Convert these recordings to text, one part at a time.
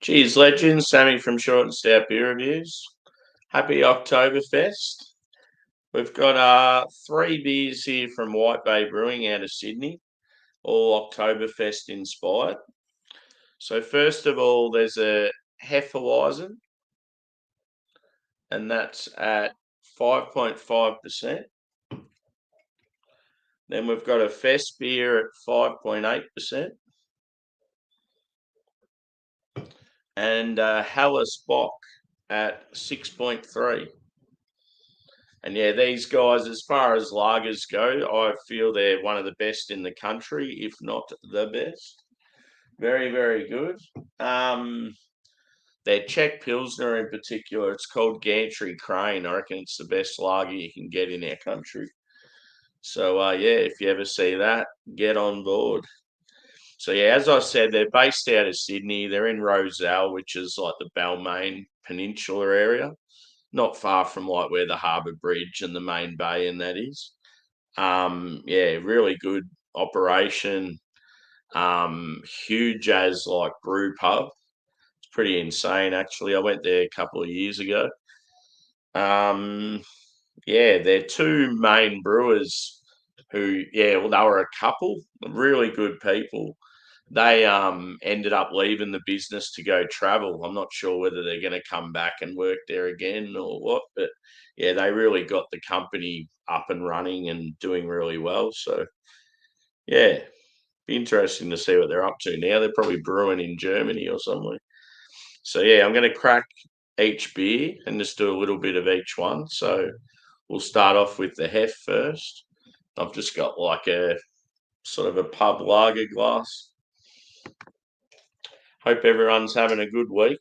Cheers, legends. Sammy from Short and Stout Beer Reviews. Happy Oktoberfest. We've got three beers here from White Bay Brewing out of Sydney, all Oktoberfest inspired. So first of all, there's a Hefeweizen, and that's at 5.5%. Then we've got a Fest beer at 5.8%. And Hallis Bock at 6.3. And yeah, these guys, as far as lagers go, I feel they're one of the best in the country, if not the best. Very, very good. Their Czech Pilsner in particular, it's called Gantry Crane. I reckon it's the best lager you can get in our country. So yeah, if you ever see that, get on board. So yeah, as I said, they're based out of Sydney. They're in Rozelle, which is like the Balmain Peninsula area, not far from like where the Harbour Bridge and the main bay and that is. Yeah, really good operation. Huge as like brew pub. It's pretty insane actually. I went there a couple of years ago. Yeah, they're two main brewers who, yeah, well, they were a couple, really good people. They ended up leaving the business to go travel. I'm not sure whether they're going to come back and work there again or what, but yeah, they really got the company up and running and doing really well. So yeah, be interesting to see what they're up to now. They're probably brewing in Germany or somewhere. So yeah, I'm going to crack each beer and just do a little bit of each one. So we'll start off with the Hef first. I've just got like a sort of a pub lager glass. Hope everyone's having a good week.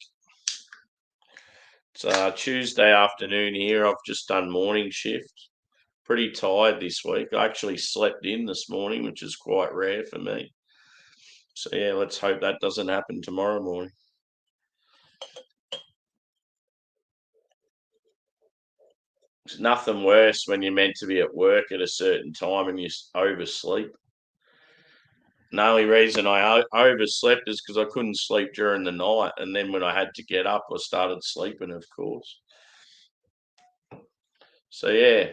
It's Tuesday afternoon here. I've just done morning shift. Pretty tired this week. I actually slept in this morning, which is quite rare for me. So yeah, let's hope that doesn't happen tomorrow morning. It's nothing worse when you're meant to be at work at a certain time and you oversleep. The only reason I overslept is because I couldn't sleep during the night. And then when I had to get up, I started sleeping, of course. So, yeah,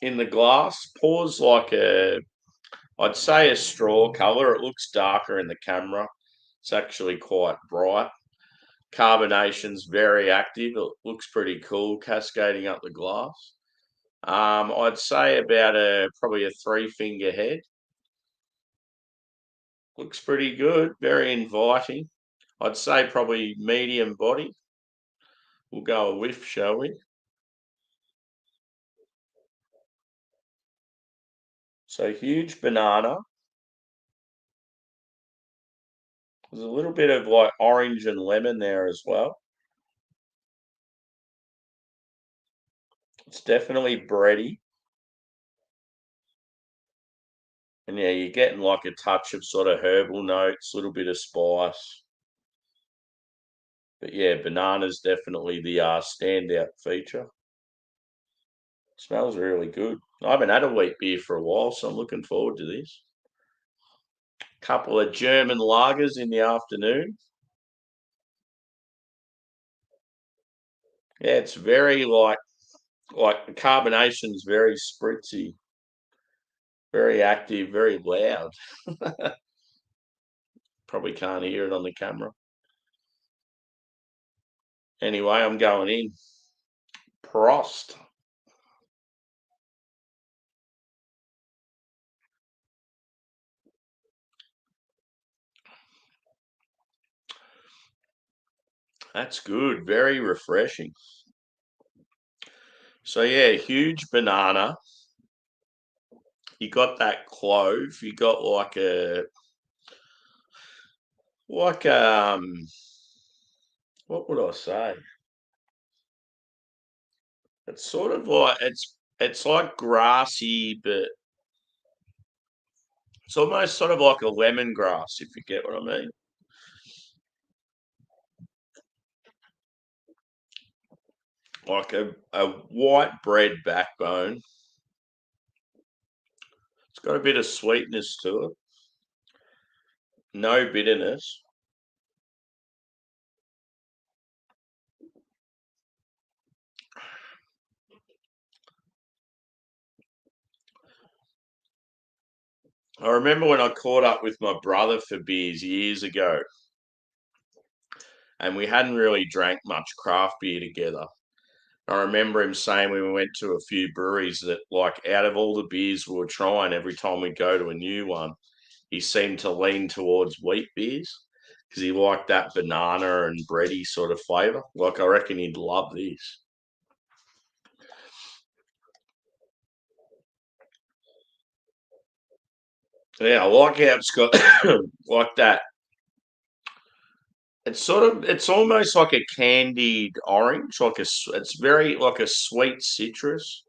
in the glass, pours like I'd say a straw colour. It looks darker in the camera. It's actually quite bright. Carbonation's very active. It looks pretty cool, cascading up the glass. I'd say about probably a 3-finger head. Looks pretty good, very inviting. I'd say probably medium body. We'll go a whiff, shall we? So huge banana. There's a little bit of like orange and lemon there as well. It's definitely bready. And yeah, you're getting like a touch of sort of herbal notes, a little bit of spice. But yeah, banana's definitely the standout feature. Smells really good. I haven't had a wheat beer for a while, so I'm looking forward to this. Couple of German lagers in the afternoon. Yeah, it's very like the carbonation's very spritzy, very active, very loud. Probably can't hear it on the camera. Anyway, I'm going in. Prost. That's good. Very refreshing. So yeah, huge banana. You got that clove. You got like what would I say? It's sort of like it's like grassy, but it's almost sort of like a lemongrass, if you get what I mean. Like a white bread backbone. It's got a bit of sweetness to it. No bitterness. I remember when I caught up with my brother for beers years ago, and we hadn't really drank much craft beer together. I remember him saying when we went to a few breweries that, like, out of all the beers we were trying, every time we go to a new one, he seemed to lean towards wheat beers because he liked that banana and bready sort of flavour. Like, I reckon he'd love this. Yeah, I like how it's got like that. It's almost like a candied orange, it's very like a sweet citrus,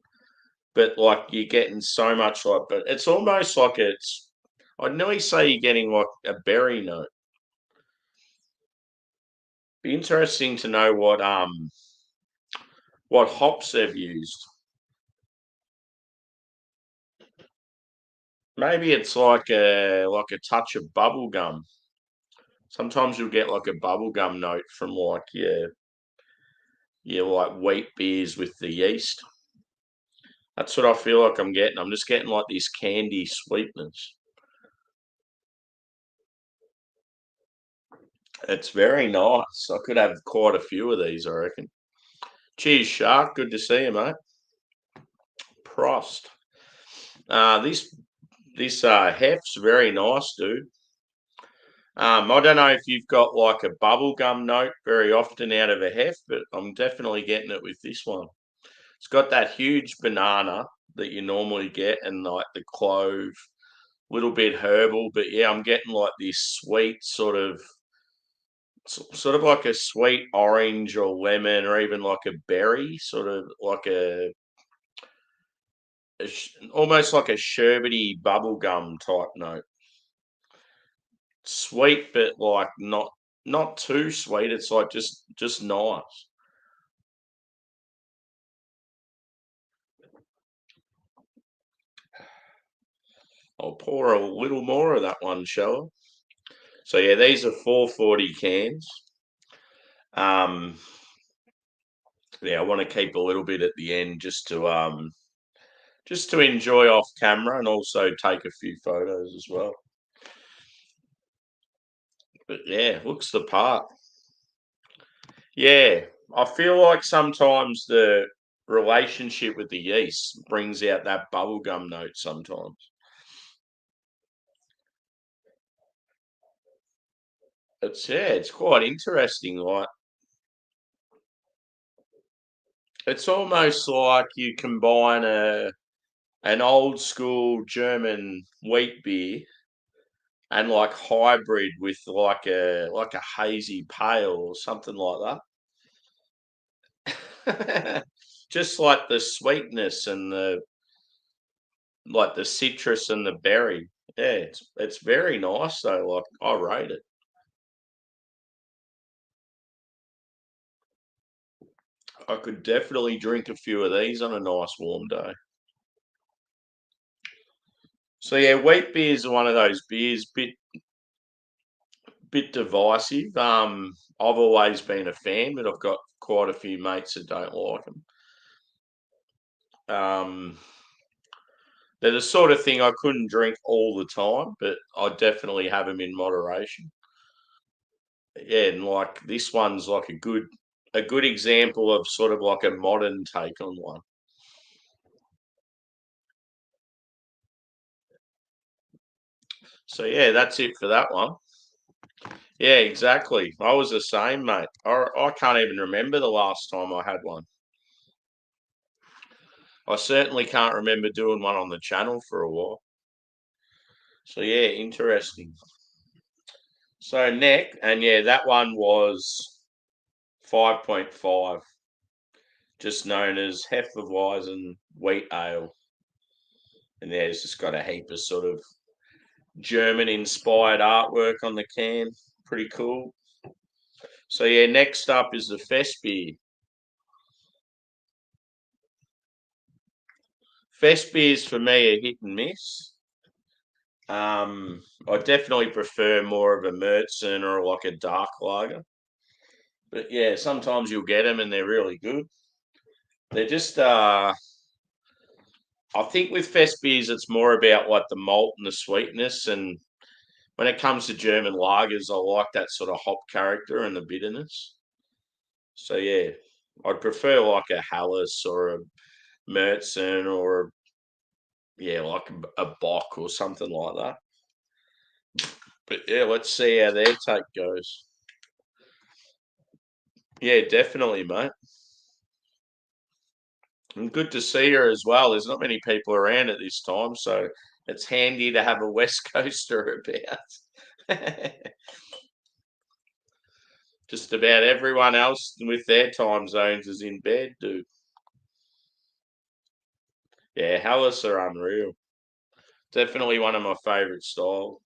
but like you're getting so much like, but it's almost like I'd nearly say you're getting like a berry note. Be interesting to know what hops they've used. Maybe it's like a touch of bubble gum. Sometimes you'll get like a bubble gum note from like your like wheat beers with the yeast. That's what I feel like I'm getting. I'm just getting like this candy sweetness. It's very nice. I could have quite a few of these, I reckon. Cheers, Shark. Good to see you, mate. Prost. This heft's very nice, dude. I don't know if you've got like a bubblegum note very often out of a heft, but I'm definitely getting it with this one. It's got that huge banana that you normally get and like the clove, little bit herbal, but yeah, I'm getting like this sweet sort of like a sweet orange or lemon or even like a berry, sort of like almost like a sherbety bubblegum type note. Sweet, but like not too sweet. It's like just nice. I'll pour a little more of that one, shall I? So yeah, these are 440 cans. Um, yeah, I want to keep a little bit at the end just to enjoy off camera and also take a few photos as well. But yeah, looks the part. Yeah, I feel like sometimes the relationship with the yeast brings out that bubblegum note sometimes. It's quite interesting. Like it's almost like you combine an old school German wheat beer and like hybrid with like a hazy pale or something like that. Just like the sweetness and the like the citrus and the berry. Yeah, it's very nice though. Like I rate it. I could definitely drink a few of these on a nice warm day. So yeah, wheat beers are one of those beers, bit divisive. I've always been a fan, but I've got quite a few mates that don't like them. They're the sort of thing I couldn't drink all the time, but I definitely have them in moderation. Yeah, and like this one's like a good example of sort of like a modern take on one. So yeah, that's it for that one. Yeah, exactly. I was the same, mate. I can't even remember the last time I had one. I certainly can't remember doing one on the channel for a while. So yeah, interesting. So neck, and yeah, that one was 5.5, just known as Hefeweizen wheat ale. And yeah, it's just got a heap of sort of German inspired artwork on the can. Pretty cool. So yeah, next up is the Fest beer. Fest beers for me are hit and miss. I definitely prefer more of a Märzen or like a dark lager. But yeah, sometimes you'll get them and they're really good. They're just I think with fest beers, it's more about like the malt and the sweetness. And when it comes to German lagers, I like that sort of hop character and the bitterness. So yeah, I'd prefer like a Hallis or a Märzen or yeah, like a Bock or something like that. But yeah, let's see how their take goes. Yeah, definitely, mate. And good to see her as well. There's not many people around at this time, so it's handy to have a West Coaster about. Just about everyone else with their time zones is in bed, dude. Yeah, Hellas are unreal. Definitely one of my favourite styles.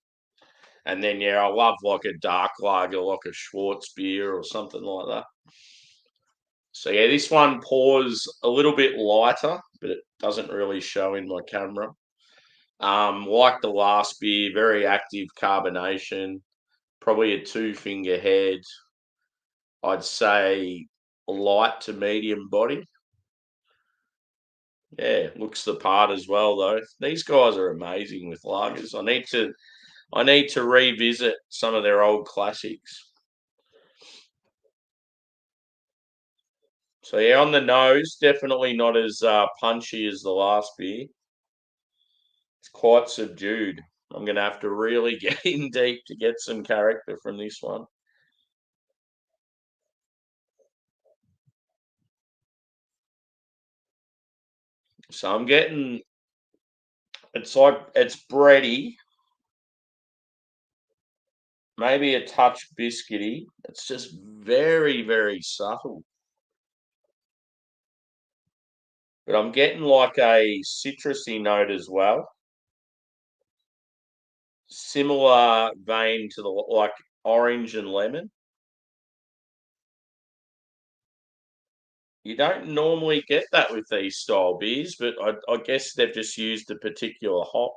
And then yeah, I love like a dark lager, like a Schwartz beer or something like that. So yeah, this one pours a little bit lighter, but it doesn't really show in my camera. Like the last beer, very active carbonation, probably a two finger head. I'd say light to medium body. Yeah, looks the part as well though. These guys are amazing with lagers. I need to revisit some of their old classics. So yeah, on the nose, definitely not as punchy as the last beer. It's quite subdued. I'm gonna have to really get in deep to get some character from this one. So I'm getting it's bready, maybe a touch biscuity. It's just very, very subtle. But I'm getting like a citrusy note as well. Similar vein to the like orange and lemon. You don't normally get that with these style beers, but I guess they've just used a particular hop.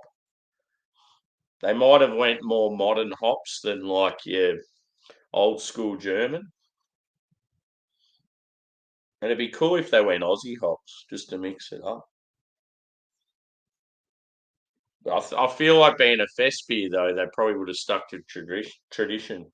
They might have went more modern hops than like your old school German. And it'd be cool if they went Aussie hops just to mix it up. I feel like being a fest beer though, they probably would have stuck to tradition.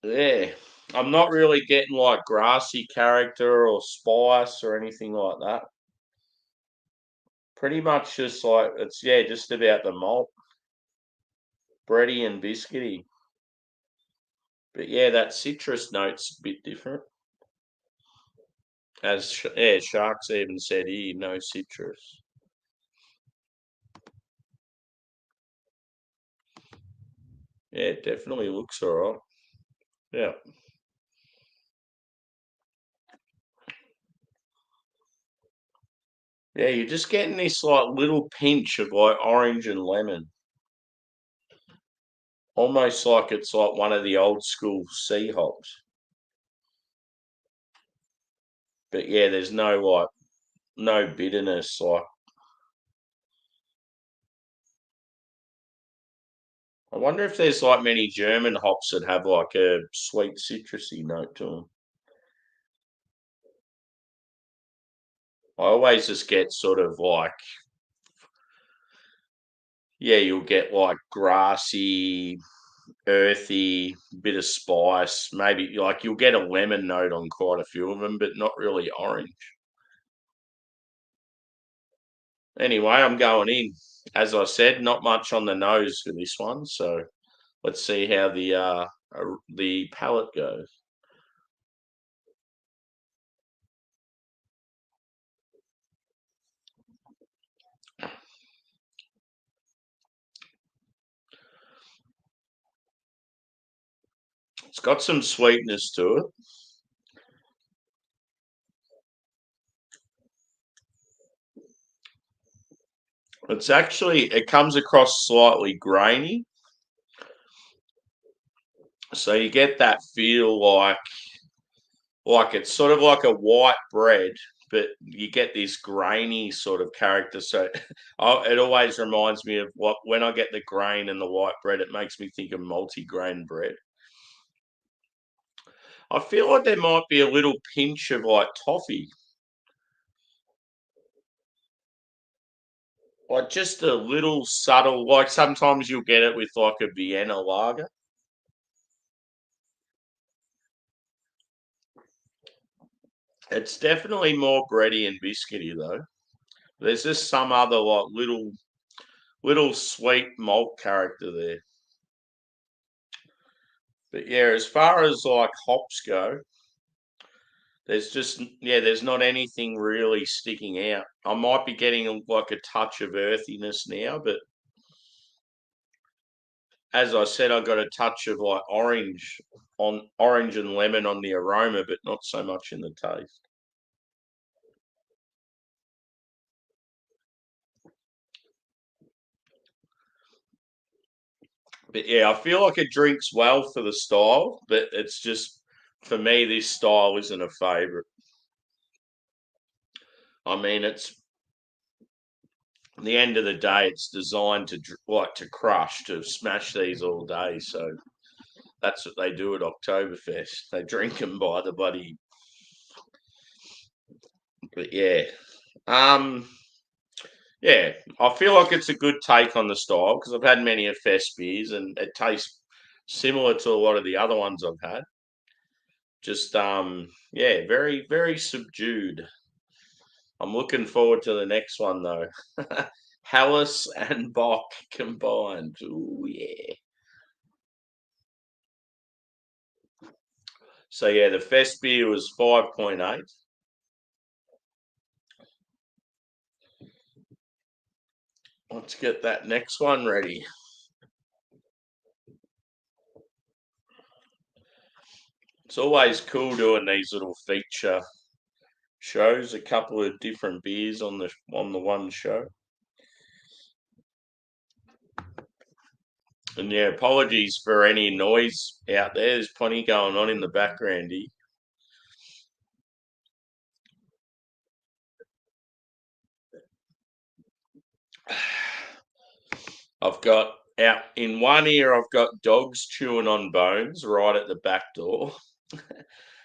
Yeah, I'm not really getting like grassy character or spice or anything like that. Pretty much just like it's yeah, just about the malt, bready and biscuity. But yeah, that citrus note's a bit different. As yeah, Sharks even said here, no citrus. Yeah, it definitely looks alright. Yeah. Yeah, you're just getting this like little pinch of like orange and lemon. Almost like it's like one of the old school sea hops. But yeah, there's no like no bitterness. Like I wonder if there's like many German hops that have like a sweet citrusy note to them. I always just get sort of like yeah, you'll get like grassy, earthy, bit of spice. Maybe like you'll get a lemon note on quite a few of them, but not really orange. Anyway, I'm going in. As I said, not much on the nose for this one, so let's see how the palate goes. It's got some sweetness to it. It comes across slightly grainy, so you get that feel like it's sort of like a white bread, but you get this grainy sort of character. So it always reminds me of what when I get the grain and the white bread, it makes me think of multi-grain bread. I feel like there might be a little pinch of like toffee, like just a little subtle. Like sometimes you'll get it with like a Vienna lager. It's definitely more bready and biscuity though. There's just some other like little sweet malt character there. But yeah, as far as like hops go, there's not anything really sticking out. I might be getting like a touch of earthiness now, but as I said, I got a touch of like orange and lemon on the aroma, but not so much in the taste. But yeah, I feel like it drinks well for the style, but it's just for me, this style isn't a favorite. I mean, it's at the end of the day, it's designed to like to crush, to smash these all day. So that's what they do at Oktoberfest. They drink them by the bloody. But yeah, um, yeah, I feel like it's a good take on the style because I've had many of fest beers and it tastes similar to a lot of the other ones I've had. Just yeah, very subdued. I'm looking forward to the next one though. Hallis and Bock combined. Ooh yeah. So yeah, the fest beer was 5.8. Let's get that next one ready. It's always cool doing these little feature shows, a couple of different beers on the one show. And yeah, apologies for any noise out there. There's plenty going on in the background here. I've got out in one ear, I've got dogs chewing on bones right at the back door.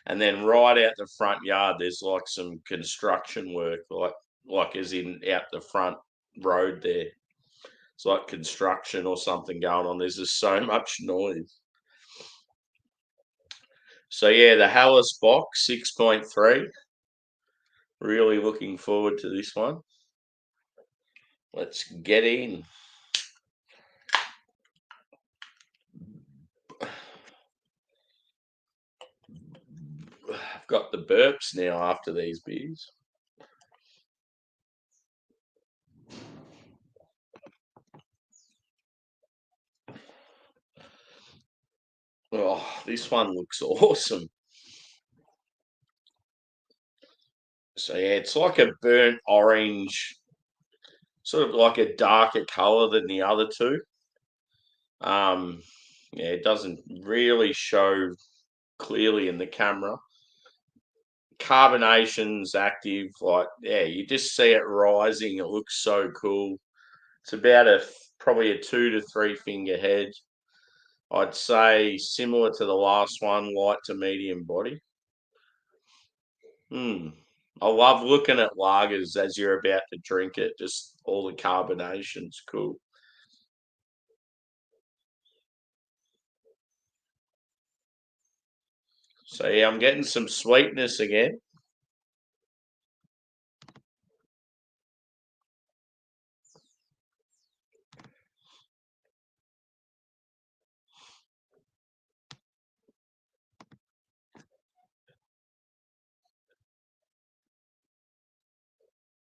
And then right out the front yard, there's like some construction work, like as in out the front road there. It's like construction or something going on. There's just so much noise. So yeah, the Hallis box 6.3. Really looking forward to this one. Let's get in. I've got the burps now after these beers. Oh, this one looks awesome. So yeah, it's like a burnt orange, sort of like a darker color than the other two. Um, yeah, it doesn't really show clearly in the camera. Carbonation's active, like yeah, you just see it rising. It looks so cool. It's about probably a 2 to 3 finger head. I'd say similar to the last one, light to medium body. Hmm. I love looking at lagers as you're about to drink it. Just all the carbonation's cool. So yeah, I'm getting some sweetness again.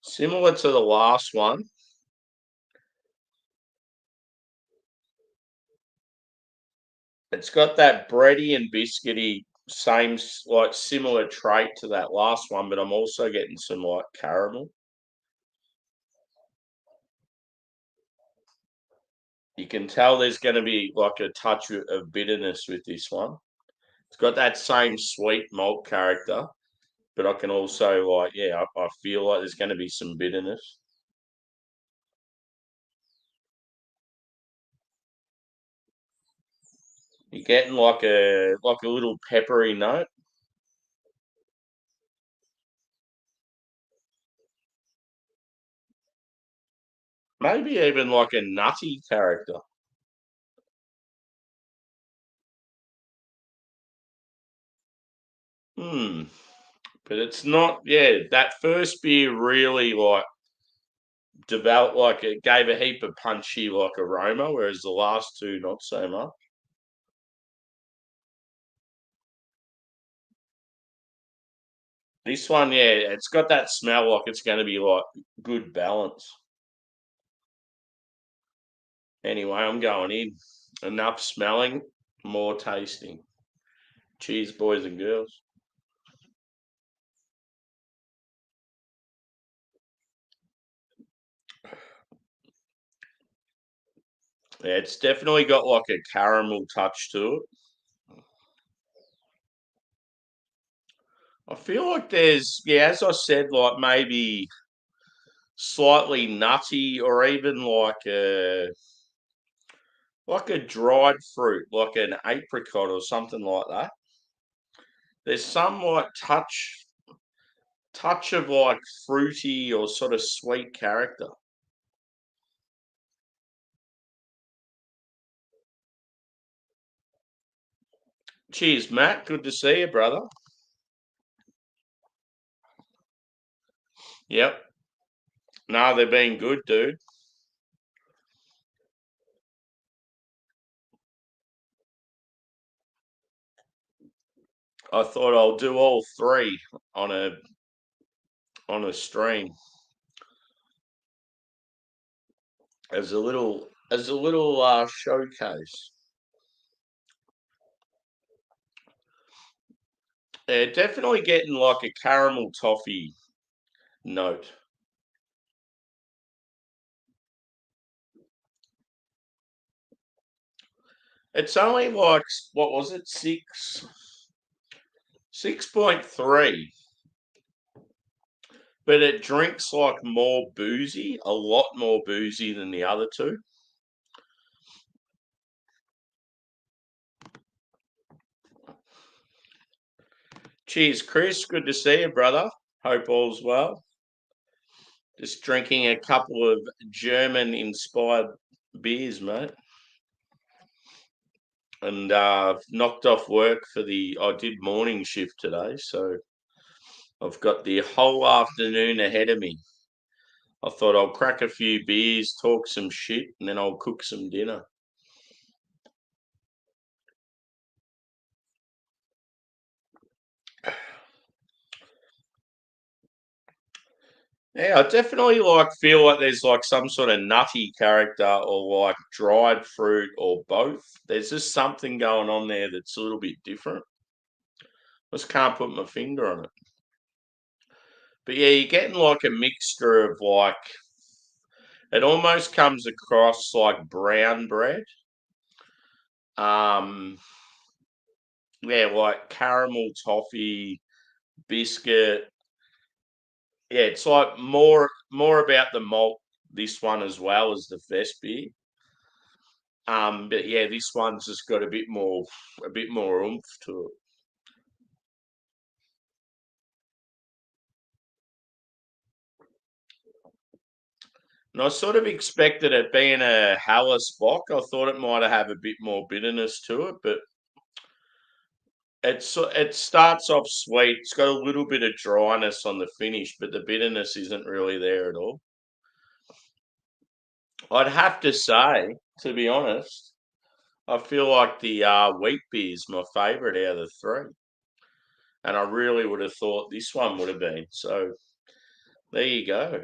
Similar to the last one. It's got that bready and biscuity, like similar trait to that last one, but I'm also getting some like caramel. You can tell there's going to be like a touch of bitterness with this one. It's got that same sweet malt character, but I can also like, yeah, I feel like there's going to be some bitterness. You're getting like a little peppery note. Maybe even like a nutty character. Hmm. But it's not, yeah, that first beer really like developed, like it gave a heap of punchy like aroma, whereas the last two not so much. This one, yeah, it's got that smell like it's going to be like good balance. Anyway, I'm going in. Enough smelling, more tasting. Cheers, boys and girls. Yeah, it's definitely got like a caramel touch to it. I feel like there's, yeah, as I said, like maybe slightly nutty or even like a dried fruit, like an apricot or something like that. There's some like touch of like fruity or sort of sweet character. Cheers, Matt. Good to see you, brother. Yep. No, they're being good, dude. I thought I'll do all three on a stream as a little showcase. Yeah, definitely getting like a caramel toffee note. It's only like what was it, 6.3, but it drinks like more boozy, a lot more boozy than the other two. Cheers, Chris. Good to see you, brother. Hope all's well. Just drinking a couple of German-inspired beers, mate. And knocked off work for I did morning shift today, so I've got the whole afternoon ahead of me. I thought I'll crack a few beers, talk some shit, and then I'll cook some dinner. Yeah, I definitely feel like there's like some sort of nutty character or like dried fruit or both. There's just something going on there that's a little bit different. I just can't put my finger on it. But yeah, you're getting like a mixture of like it almost comes across like brown bread. Um yeah, like caramel toffee, biscuit. Yeah, it's like more about the malt this one as well as the Vespi. But yeah, this one's just got a bit more oomph to it. And I sort of expected it being a Hallis Bock. I thought it might have a bit more bitterness to it, but it starts off sweet. It's got a little bit of dryness on the finish, but the bitterness isn't really there at all. I'd have to say, to be honest, I feel like the wheat beer is my favourite out of the three, and I really would have thought this one would have been. So there you go.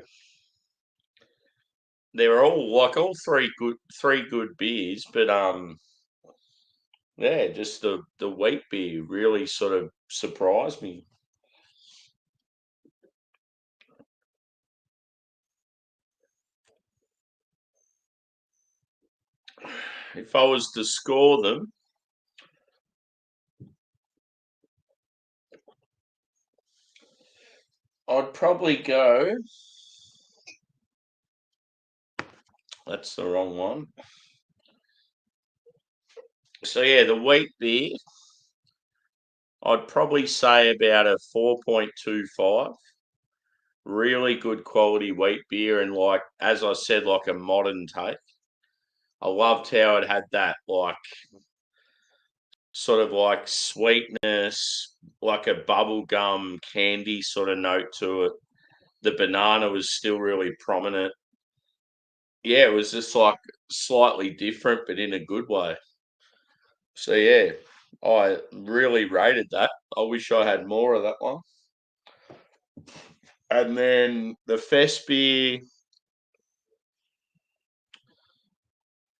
They're all three good beers, but yeah, just the wheat beer really sort of surprised me. If I was to score them, I'd probably go. That's the wrong one. So yeah, the wheat beer, I'd probably say about a 4.25, really good quality wheat beer, and like as I said, like a modern take. I loved how it had that like sort of like sweetness, like a bubble gum candy sort of note to it. The banana was still really prominent. Yeah, it was just like slightly different, but in a good way. So yeah, I really rated that. I wish I had more of that one. And then the fest beer,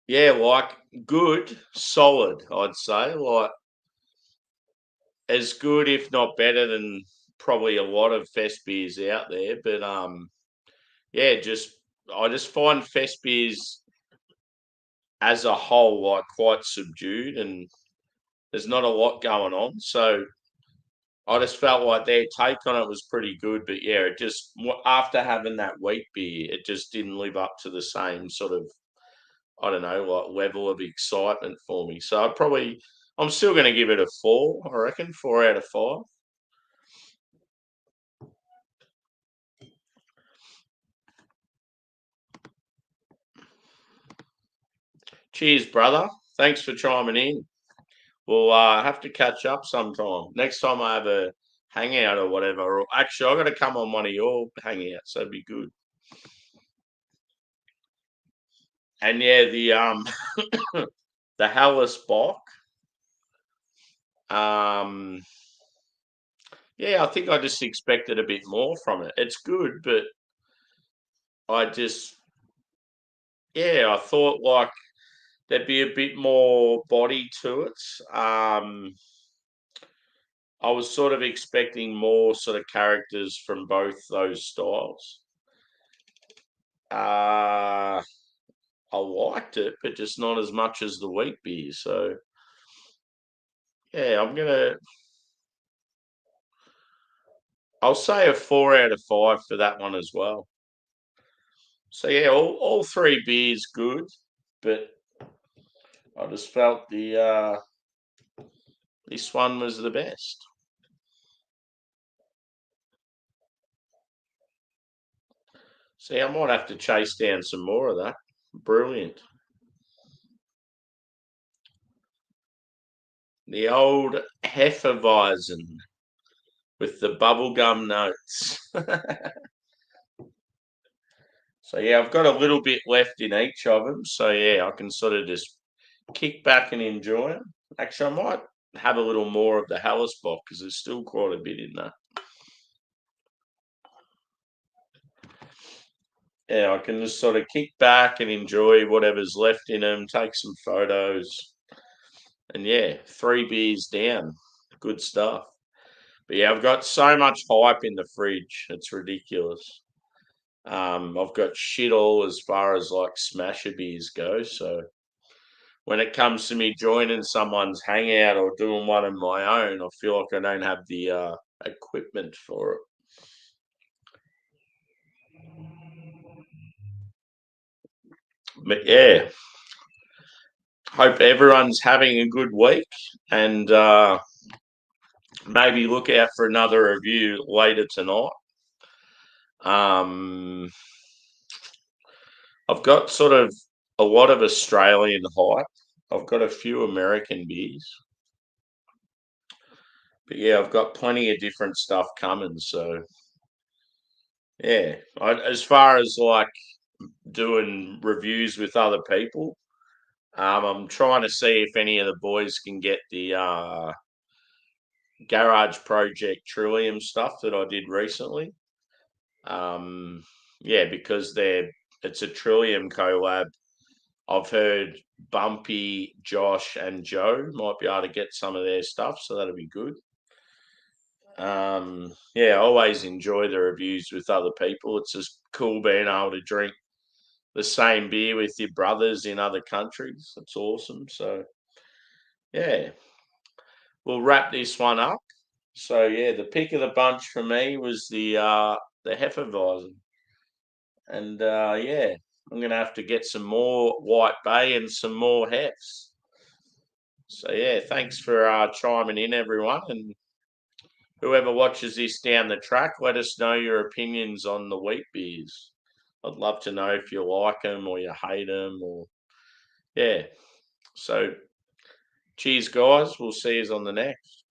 yeah, like good, solid, I'd say. Like as good, if not better than probably a lot of fest beers out there. But yeah, I just find fest beers as a whole like quite subdued, and there's not a lot going on. So I just felt like their take on it was pretty good, but yeah, it just after having that wheat beer, it just didn't live up to the same sort of, I don't know, like level of excitement for me. So I'm still going to give it a 4. I reckon 4 out of 5. Cheers, brother. Thanks for chiming in. We'll have to catch up sometime. Next time I have a hangout or whatever. Or actually, I got to come on one of your hangouts. That'd be good. And yeah, the Hallis Bock. Um, yeah, I think I just expected a bit more from it. It's good, but I just yeah, I thought like there'd be a bit more body to it. I was sort of expecting more sort of characters from both those styles. I liked it, but just not as much as the wheat beer. So yeah, I'll say a 4 out of 5 for that one as well. So yeah, all three beers good, but I just felt the this one was the best. See, I might have to chase down some more of that. Brilliant. The old Hefeweizen with the bubblegum notes. So yeah, I've got a little bit left in each of them. So yeah, I can sort of just kick back and enjoy them. Actually, I might have a little more of the Hallisbock because there's still quite a bit in there. Yeah, I can just sort of kick back and enjoy whatever's left in them, take some photos, and yeah, 3 beers down. Good stuff. But yeah, I've got so much hype in the fridge. It's ridiculous. I've got shit all as far as like smasher beers go. So when it comes to me joining someone's hangout or doing one of my own, I feel like I don't have the equipment for it. But yeah, hope everyone's having a good week, and maybe look out for another review later tonight. Um, I've got sort of a lot of Australian hype. I've got a few American beers, but yeah, I've got plenty of different stuff coming. So yeah, as far as like doing reviews with other people, I'm trying to see if any of the boys can get the Garage Project Trillium stuff that I did recently. Yeah, because it's a Trillium collab. I've heard Bumpy, Josh, and Joe might be able to get some of their stuff, so that'll be good. Yeah, I always enjoy the reviews with other people. It's just cool being able to drink the same beer with your brothers in other countries. It's awesome. So yeah, we'll wrap this one up. So yeah, the pick of the bunch for me was the Hefeweizen, and yeah, I'm gonna have to get some more White Bay and some more Hefs. So yeah, thanks for chiming in, everyone, and whoever watches this down the track, let us know your opinions on the wheat beers. I'd love to know if you like them or you hate them, or yeah. So cheers, guys. We'll see you on the next.